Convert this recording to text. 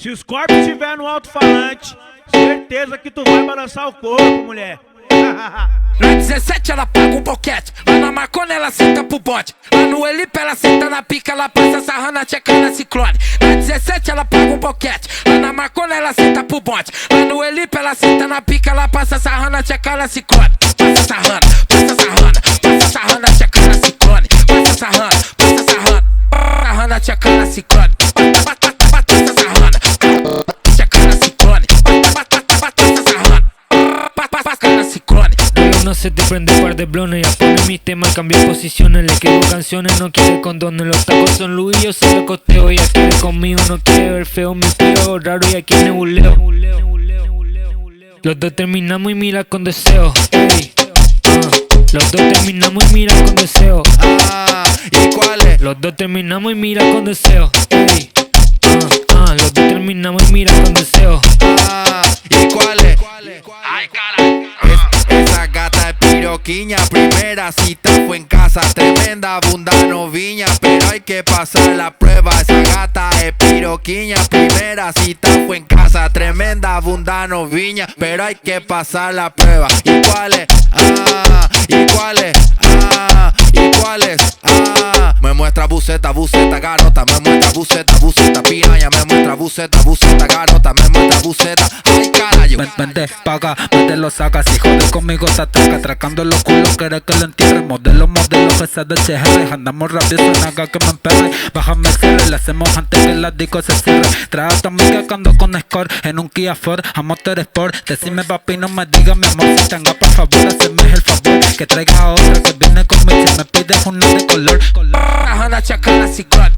Se os corpos estiver no alto-falante, certeza que tu vai balançar o corpo, mulher. Na 17 ela paga um boquete, lá na Marcona ela senta pro bote, lá no Elipe ela senta na pica, ela passa sarrando a tcheca na Ciclone. Na 17 ela paga um boquete, lá na Marcona ela senta pro bote, lá no Elipe ela senta na pica, ela passa sarrando a tcheca na Ciclone. Passa sarrando, passa sarrando, passa sarrando a tcheca na Ciclone. Passa sarrando, passa sarrando, sarrando a tcheca na Ciclone. Passa sarrando, tcheca na Ciclone. Passa sarrando, passa na Ciclone. No se te prende par de blones, ya pone mis temas, cambia posiciones, le escribo canciones, no quiere condones. Los tacos son Luis, yo se lo costeo, ella quiere conmigo, no quiere ver feo, mi pío raro y aquí nebuleo. Los dos terminamos y mira con deseo, ey, los dos terminamos y mira con deseo. ¿Y cuál es? Los dos terminamos y mira con deseo, ey, los dos terminamos y mira con deseo. ¿Y cuál es? Ay, cara. Esa gata es piroquiña, primera cita fue en casa, tremenda bunda no viña, pero hay que pasar la prueba. Esa gata es piroquiña, primera cita fue en casa, tremenda bunda no viña, pero hay que pasar la prueba. ¿Y cuál es? ¿Y cuál es? ¿Y cuál es? Me muestra buceta, buceta, garota, me muestra buceta, buceta, piraña, me muestra buceta, buceta, garota, me muestra buceta. Ay, carajo. Vente pa' acá, te lo sacas. Si jodes conmigo te atraca, atracando los culos, quiere que lo entierre. Modelo, ese de CR. Andamos rabiosos, naga que me emperre. Bájame el cierre, le hacemos antes que la disco se cierre. Trae a tu amiga que ando con Score en un Kia Ford, a Motor Sport. Decime papi, no me digas mi amor, si tenga por favor, haceme el favor. Que traiga a otra que viene conmigo, si me pides una de color. Sarrando a tcheca na Ciclone.